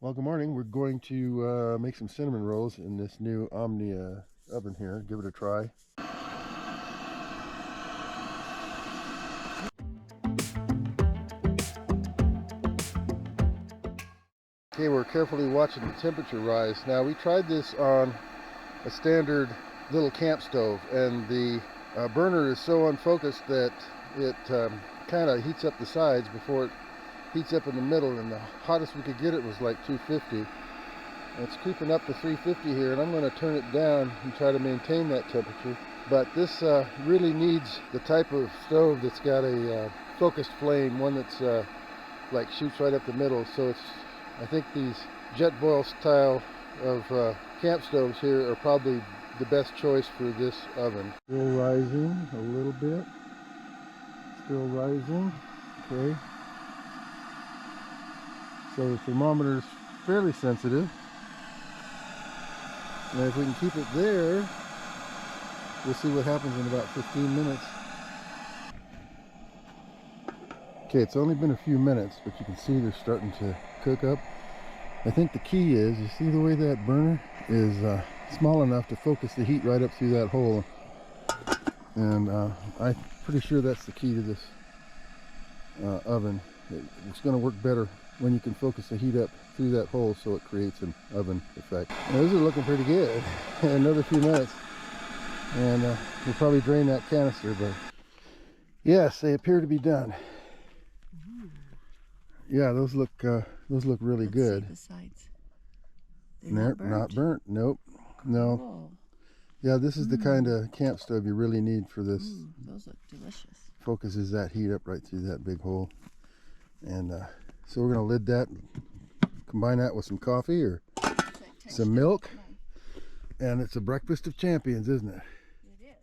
Well, good morning. We're going to make some cinnamon rolls in this new Omnia oven here. Give it a try. Okay, we're carefully watching the temperature rise. Now, we tried this on a standard little camp stove, and the burner is so unfocused that it kind of heats up the sides before it heats up in the middle, and the hottest we could get it was like 250. It's creeping up to 350 here, and I'm going to turn it down and try to maintain that temperature. But this really needs the type of stove that's got a focused flame, one that's like shoots right up the middle. So I think these jet boil style of camp stoves here are probably the best choice for this oven. Still rising a little bit. Still rising. Okay. So the thermometer is fairly sensitive. And if we can keep it there, we'll see what happens in about 15 minutes. Okay, it's only been a few minutes, but you can see they're starting to cook up. I think the key is, you see the way that burner is small enough to focus the heat right up through that hole. And I'm pretty sure that's the key to this oven. It's going to work better when you can focus the heat up through that hole so it creates an oven effect. Now, those are looking pretty good. Another few minutes and we'll probably drain that canister, but yes, they appear to be done. Yeah, those look really Let's good. see the sides. They're not burnt. Nope. No. Cool. Yeah, this is the kind of camp stove you really need for this. Those look delicious. Focuses that heat up right through that big hole. And so we're going to lid that, combine that with some coffee or some milk. And it's a breakfast of champions, isn't it? It is.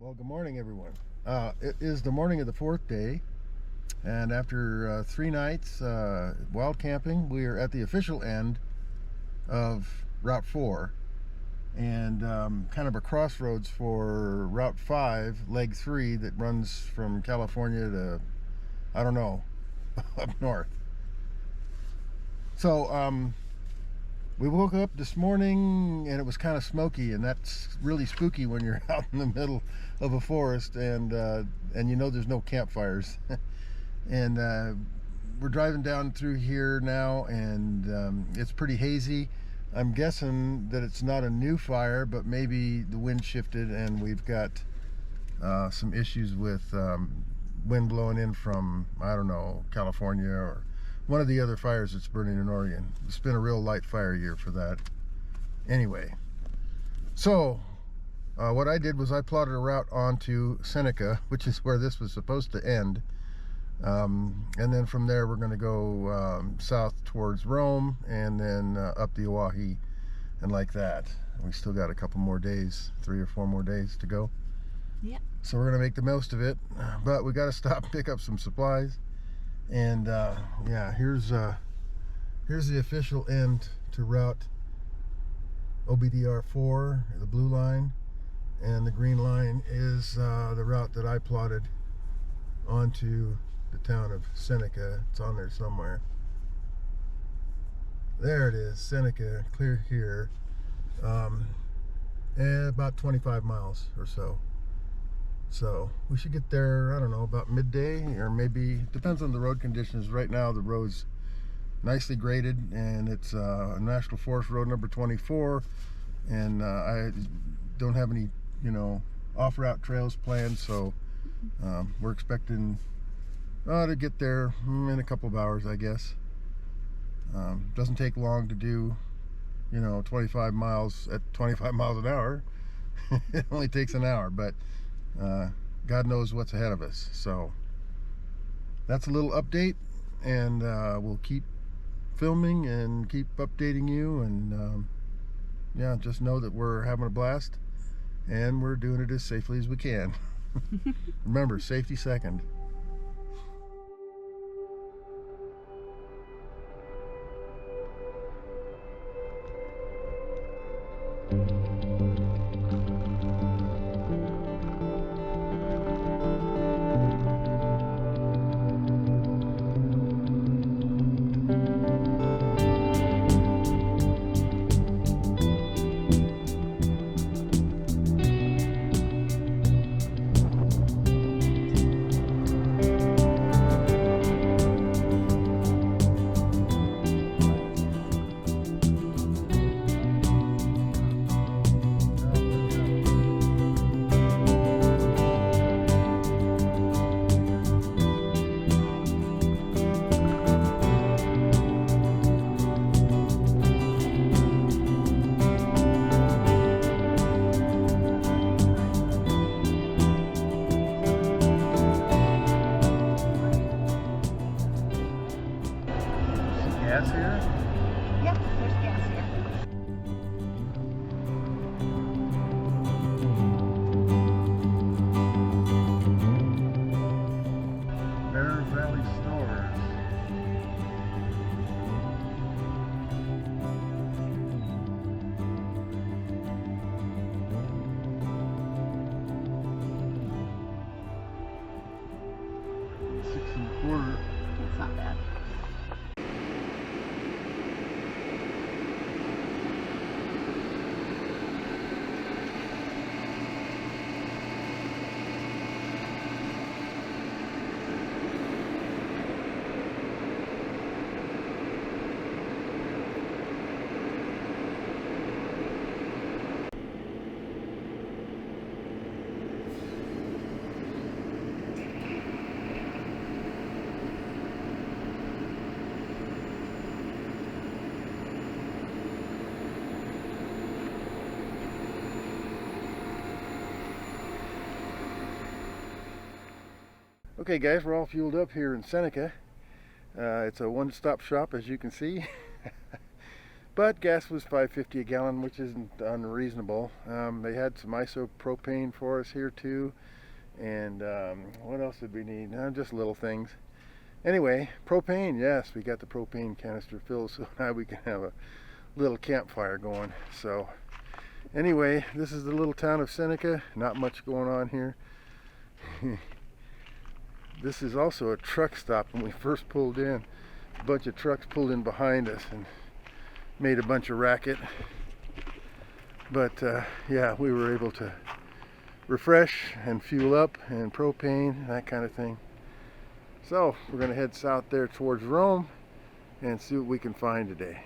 Well, good morning, everyone. It is the morning of the fourth day, and after 3 nights wild camping, we are at the official end of Route 4 and kind of a crossroads for Route 5, Leg 3, that runs from California to, I don't know, up north. So we woke up this morning and it was kind of smoky, and that's really spooky when you're out in the middle of a forest and you know there's no campfires. And we're driving down through here now, and it's pretty hazy. I'm guessing that it's not a new fire, but maybe the wind shifted and we've got some issues with wind blowing in from, I don't know, California or one of the other fires that's burning in Oregon. It's been a real light fire year for that. Anyway, so what I did was I plotted a route onto Seneca, which is where this was supposed to end. And then from there we're going to go south towards Rome, and then up the Owyhee, and like that. We still got a couple more days, 3 or 4 more days to go. Yeah. So we're going to make the most of it, but we got to stop and pick up some supplies. And yeah, here's the official end to Route OBDR4, the blue line, and the green line is the route that I plotted onto the town of Seneca. It's on there somewhere. There it is, Seneca, clear here. And about 25 miles or so. So we should get there, I don't know, about midday, or maybe, depends on the road conditions. Right now the road's nicely graded, and it's National Forest Road number 24, and I don't have any, you know, off-route trails planned, so we're expecting to get there in a couple of hours, I guess. Doesn't take long to do, you know, 25 miles at 25 miles an hour. It only takes an hour, but God knows what's ahead of us. So that's a little update, and we'll keep filming and keep updating you, and yeah, just know that we're having a blast and we're doing it as safely as we can. Remember, safety second. Gas here? Yep, there's gas here. Bear Valley Stores. $6.25. It's not bad. Okay guys, we're all fueled up here in Seneca. It's a one-stop shop, as you can see. But gas was $5.50 a gallon, which isn't unreasonable. They had some isopropane for us here too. And what else did we need? Just little things. Anyway, propane, yes, we got the propane canister filled, so now we can have a little campfire going. So anyway, this is the little town of Seneca. Not much going on here. This is also a truck stop. When we first pulled in, a bunch of trucks pulled in behind us and made a bunch of racket. But yeah, we were able to refresh and fuel up and propane, that kind of thing. So we're going to head south there towards Rome and see what we can find today.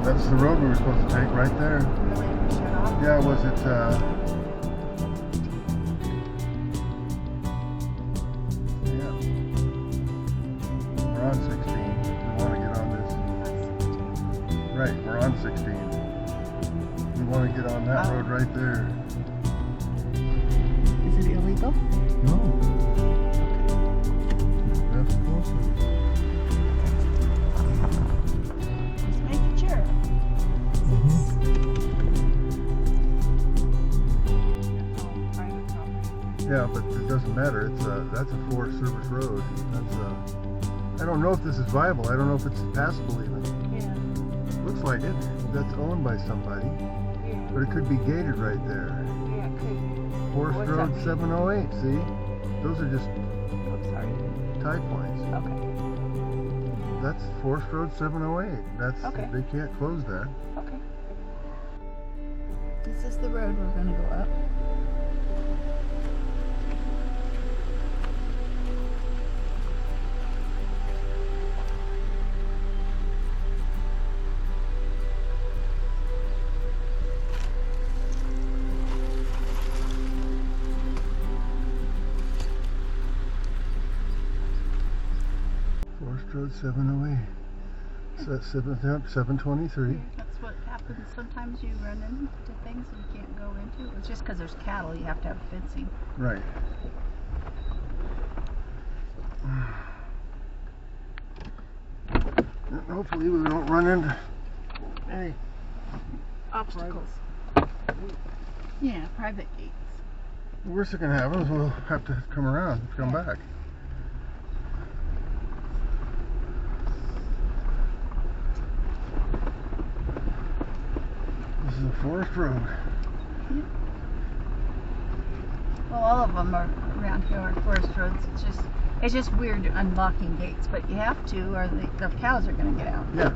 That's the road we were supposed to take right there. Really? Shut off? Yeah, was it yeah. We're on 16. We want to get on this. Right, we're on 16. We want to get on that road right there. Is it illegal? No. That's closer. Just making sure. Private property. Yeah, but it doesn't matter. It's that's a Forest Service road. That's I don't know if this is viable. I don't know if it's passable even. Yeah. Looks like it. That's owned by somebody, Yeah. but it could be gated right there. Yeah, it could. Forest What's Road that mean? 708. See, those are just Oops, sorry. tie points. Okay. That's Forest Road 708. That's Okay. They can't close that. Okay. This is the road we're going to go up. Forest Road 708. So that's 723. That's what happens. Sometimes you run into things you can't go into. It's just because there's cattle. You have to have fencing. Right. And hopefully we don't run into any Obstacles. Yeah, private gates. The worst that can happen is we'll have to come around, come back. This is a forest road. Yeah. Well, all of them are around here are forest roads. It's just weird unlocking gates, but you have to, or the cows are going to get out. Yeah.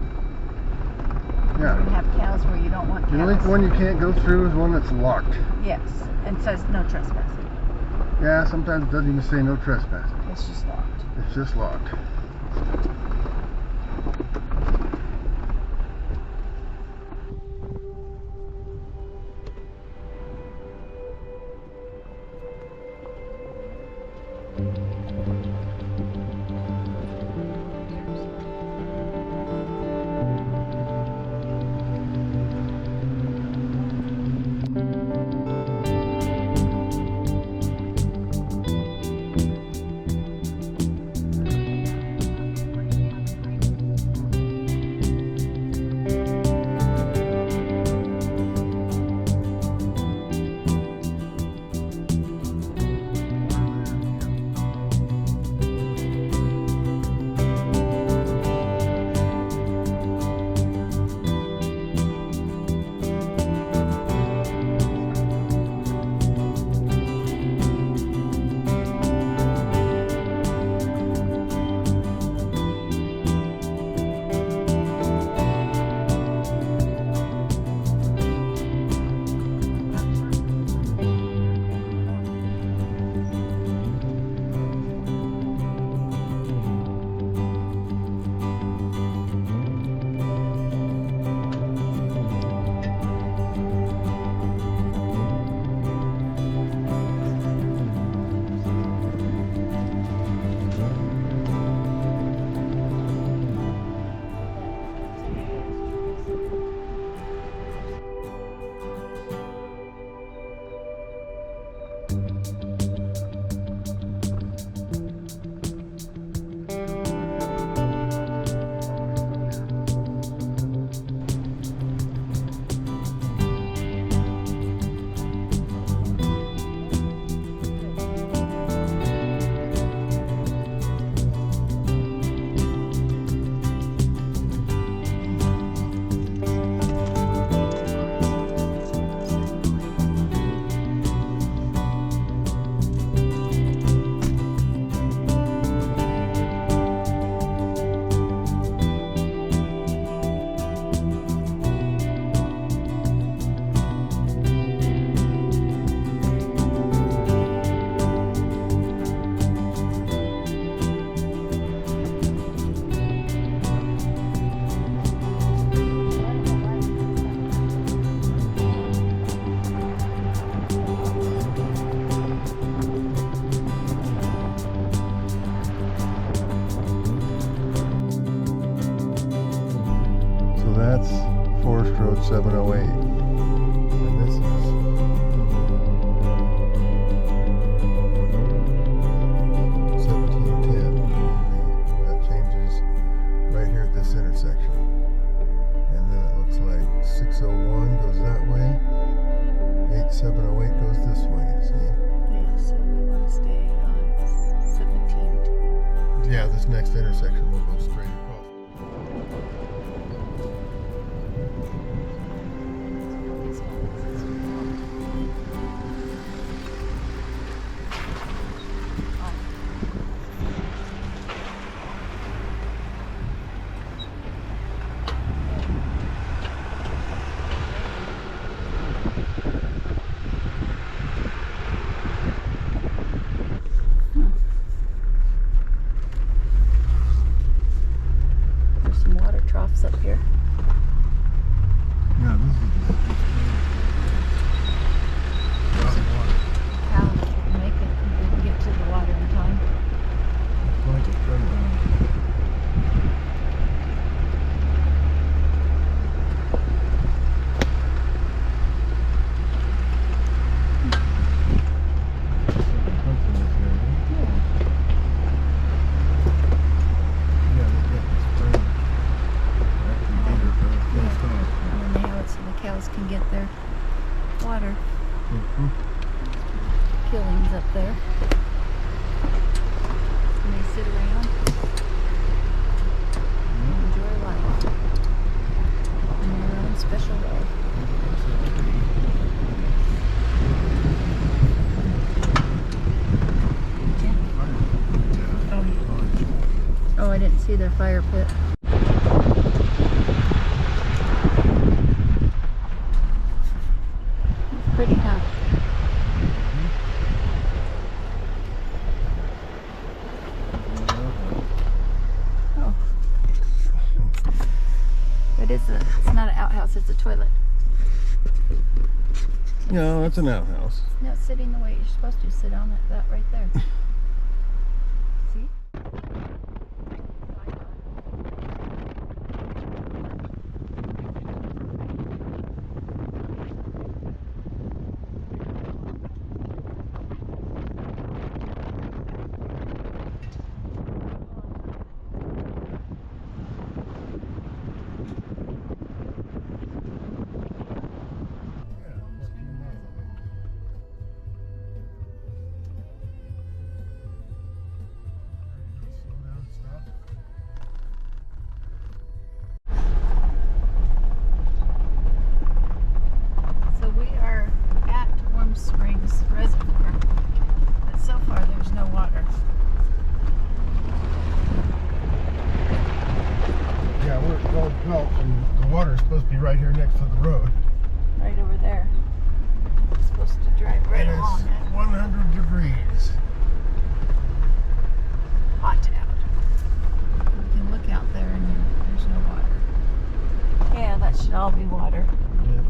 You're going to have cows where you don't want cows. The only one you can't go through is one that's locked. Yes, and says no trespassing. Yeah, sometimes it doesn't even say no trespassing. It's just locked. It's just locked. That's Forest Road 708. And this is 1710. That changes right here at this intersection. And then it looks like 601 goes that way. 8708 goes this way. See? Yeah, so we want to stay on 17. Yeah, this next intersection will go straight across. Up here. Yeah, this is How did you make it? You didn't get to the water in time. like a friend. Can get their water. Killings up there. And they sit around and enjoy life in their own special way. Yeah. Oh, I didn't see their fire pit. Pretty tough. Oh. It's not an outhouse, it's a toilet. No, that's an outhouse. No, it's sitting the way you're supposed to sit on it, that right there. See? Springs Reservoir, but so far there's no water. Yeah, we're at Gold Gulch, and the water is supposed to be right here next to the road. Right over there. It's supposed to drive right along it. It's 100 degrees. Hot out. You can look out there and there's no water. Yeah, that should all be water. Yeah.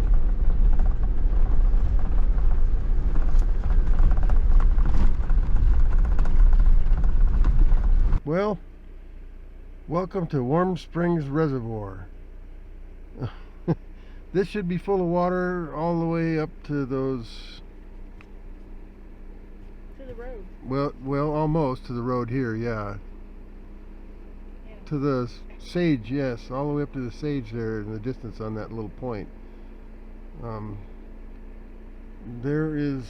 Well, welcome to Warm Springs Reservoir. This should be full of water all the way up to those the road. Well, almost to the road here, yeah. To the sage, yes, all the way up to the sage there in the distance on that little point. There is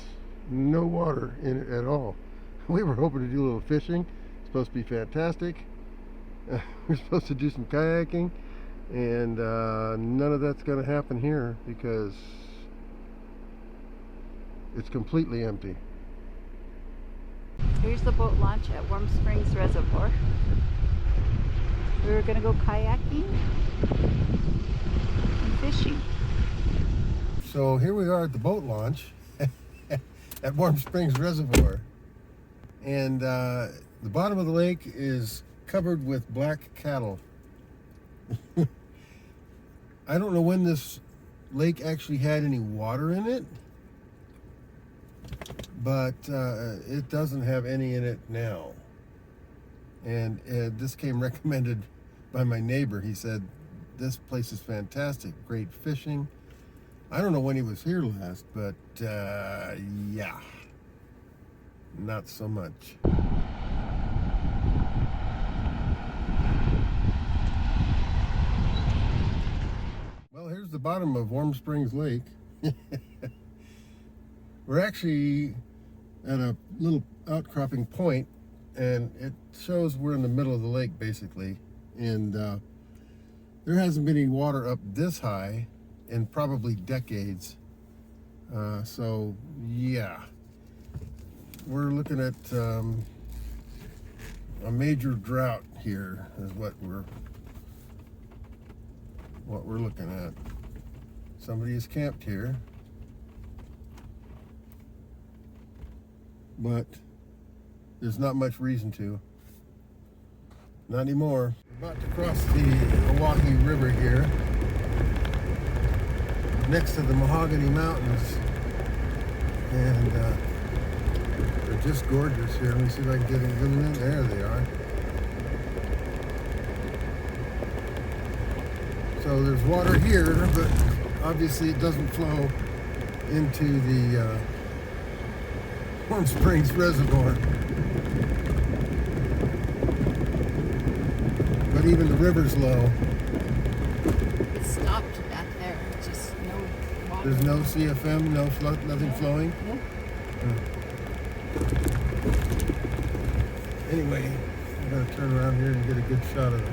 no water in it at all. We were hoping to do a little fishing. It's supposed to be fantastic. We're supposed to do some kayaking, and none of that's going to happen here because it's completely empty. Here's the boat launch at Warm Springs Reservoir. We were going to go kayaking and fishing. So here we are at the boat launch at Warm Springs Reservoir, and the bottom of the lake is covered with black cattle. I don't know when this lake actually had any water in it, but it doesn't have any in it now. And this came recommended by my neighbor. He said, this place is fantastic, great fishing. I don't know when he was here last, but yeah, not so much. Well, here's the bottom of Warm Springs Lake. We're actually at a little outcropping point, and it shows we're in the middle of the lake basically, and there hasn't been any water up this high in probably decades. So yeah, we're looking at a major drought here is what we're looking at. Somebody is camped here, but there's not much reason to. Not anymore. We're about to cross the Owyhee River here, next to the Mahogany Mountains, and they're just gorgeous here. Let me see if I can get them in. There they are. So there's water here, but obviously it doesn't flow into the Warm Springs Reservoir. But even the river's low. It stopped back there. Just no water. There's no CFM, nothing flowing. Nope. Anyway, I'm going to turn around here and get a good shot of the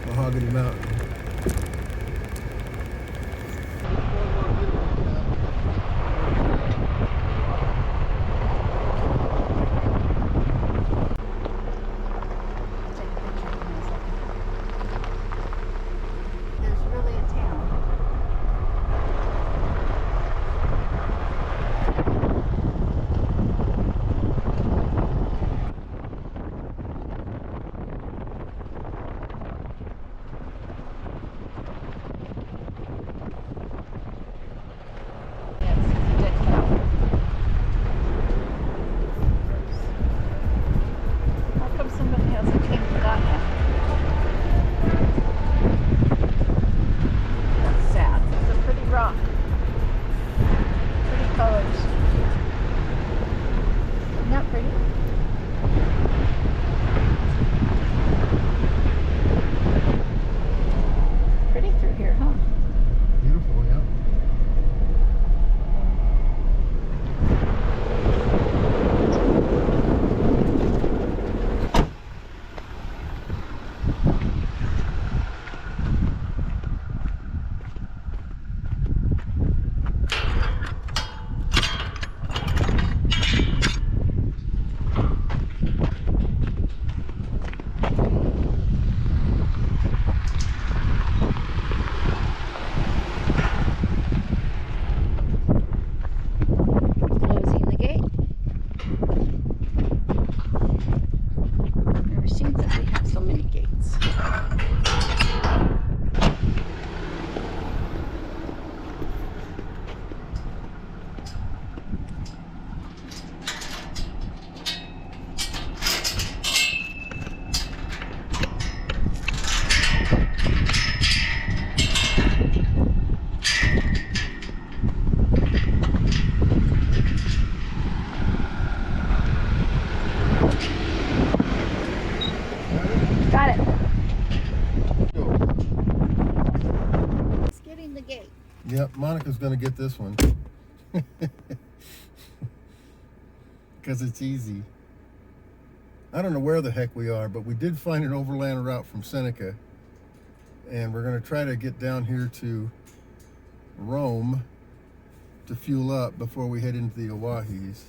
Mahogany Mountain. Yep, Monica's gonna get this one. Because it's easy. I don't know where the heck we are, but we did find an overland route from Seneca. And we're gonna try to get down here to Rome to fuel up before we head into the Owyees.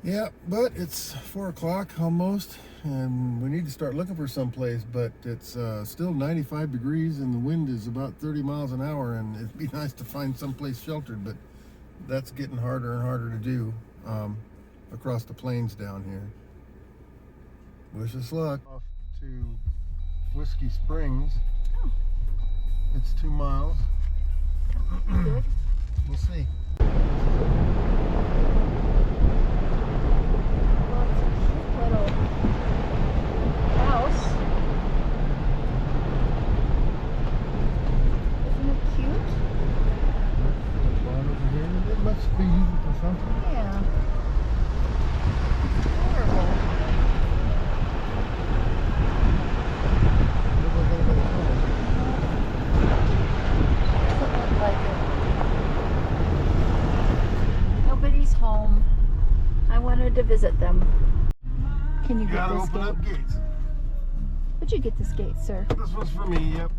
Yeah, but it's 4 o'clock almost, and we need to start looking for someplace, but it's still 95 degrees and the wind is about 30 miles an hour, and it'd be nice to find someplace sheltered, but that's getting harder and harder to do across the plains down here. Wish us luck. Off to Whiskey Springs. Oh. It's 2 miles. Good. We'll see. Well, it's a cute little house. Isn't it cute? Barn over here. It must be used for something. Yeah. It's adorable. Doesn't look like it. Nobody's home. I wanted to visit them. Can you get Gotta this open gate? up gates. Would you get this gate, sir? This one's for me, yep.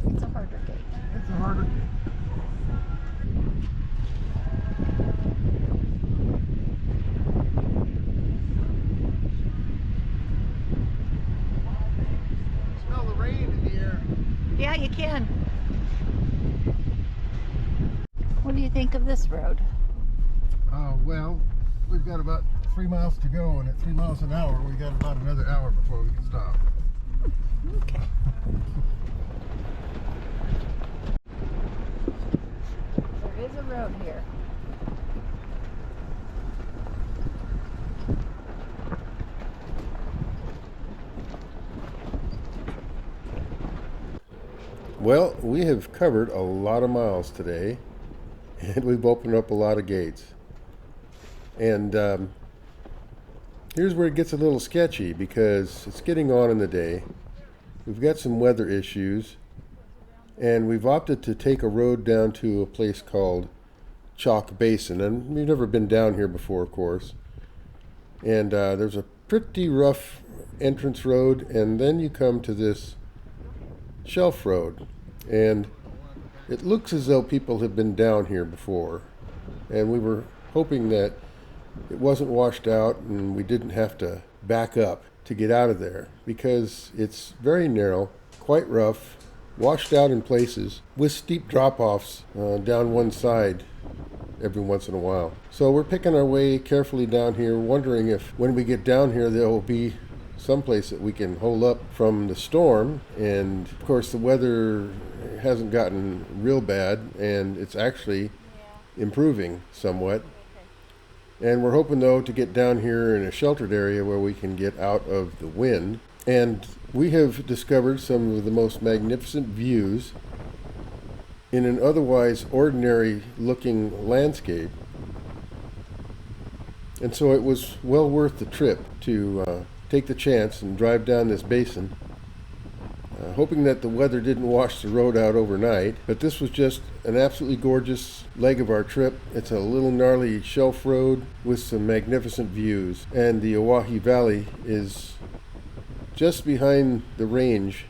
It's a harder gate. It's a harder. Smell the rain in the air. Yeah, you can. What do you think of this road? Well, we've got about 3 miles to go, and at 3 miles an hour, we got about another hour before we can stop. Okay. There is a road here. Well, we have covered a lot of miles today, and we've opened up a lot of gates. And here's where it gets a little sketchy, because it's getting on in the day. We've got some weather issues, and we've opted to take a road down to a place called Chalk Basin. And we've never been down here before, of course. And there's a pretty rough entrance road, and then you come to this shelf road. And it looks as though people have been down here before. And we were hoping that it wasn't washed out and we didn't have to back up to get out of there, because it's very narrow, quite rough, washed out in places, with steep drop-offs down one side every once in a while. So we're picking our way carefully down here, wondering if when we get down here there will be someplace that we can hold up from the storm. And of course the weather hasn't gotten real bad, and it's actually improving somewhat. And we're hoping, though, to get down here in a sheltered area where we can get out of the wind. And we have discovered some of the most magnificent views in an otherwise ordinary looking landscape. And so it was well worth the trip to take the chance and drive down this basin, hoping that the weather didn't wash the road out overnight. But this was just an absolutely gorgeous leg of our trip. It's a little gnarly shelf road with some magnificent views, and the Owyhee Valley is just behind the range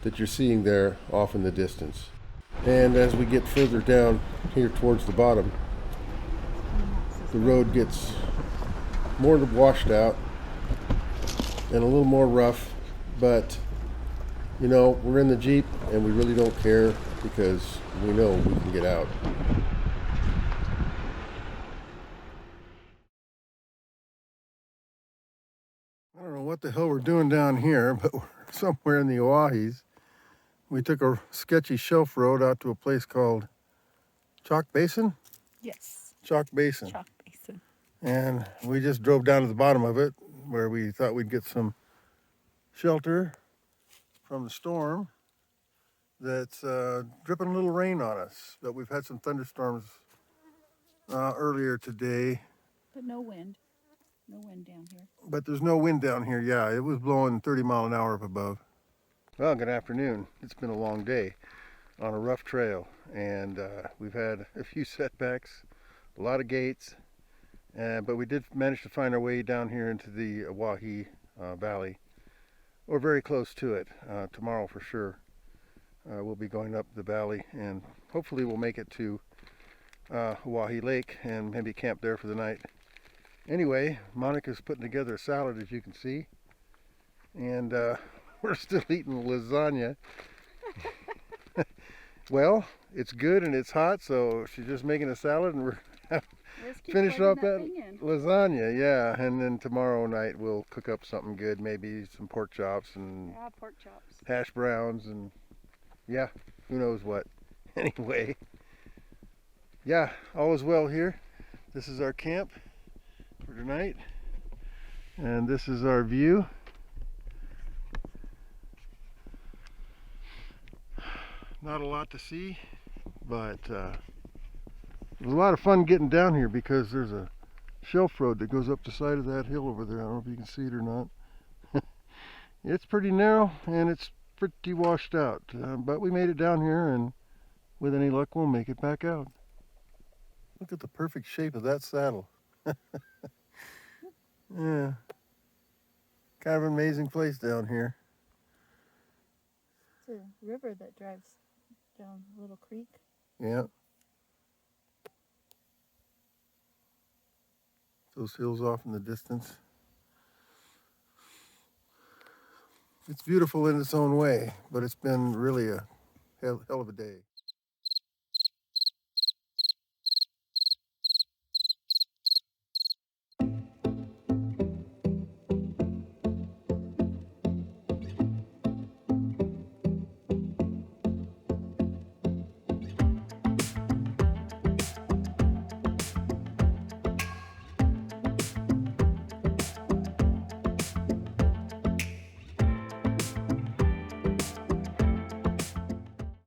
that you're seeing there off in the distance. And as we get further down here towards the bottom, the road gets more washed out and a little more rough, but you know, we're in the Jeep and we really don't care, because we know we can get out. I don't know what the hell we're doing down here, but we're somewhere in the Owyees. We took a sketchy shelf road out to a place called Chalk Basin? Yes. Chalk Basin. Chalk Basin. And we just drove down to the bottom of it, where we thought we'd get some shelter from the storm that's dripping a little rain on us. But we've had some thunderstorms earlier today, But no wind. No wind down here. But there's no wind down here. Yeah, it was blowing 30 mile an hour up above. Well, good afternoon. It's been a long day on a rough trail, and we've had a few setbacks, a lot of gates, but we did manage to find our way down here into the Owyhee Valley. We're very close to it. Tomorrow for sure we'll be going up the valley, and hopefully we'll make it to Owyhee Lake and maybe camp there for the night. Anyway, Monica's putting together a salad, as you can see, and we're still eating lasagna. Well, it's good and it's hot, so she's just making a salad, and we're finishing off that lasagna. Yeah, and then tomorrow night we'll cook up something good, maybe some pork chops and pork chops, hash browns, and yeah, who knows what. Anyway, yeah, all is well here. This is our camp for tonight, and this is our view. Not a lot to see, but it was a lot of fun getting down here because there's a shelf road that goes up the side of that hill over there. I don't know if you can see it or not. It's pretty narrow and it's pretty washed out, but we made it down here, and with any luck we'll make it back out. Look at the perfect shape of that saddle. Yeah, kind of an amazing place down here. It's a river that drives down a little creek. Yeah. Those hills off in the distance. It's beautiful in its own way, but it's been really a hell of a day.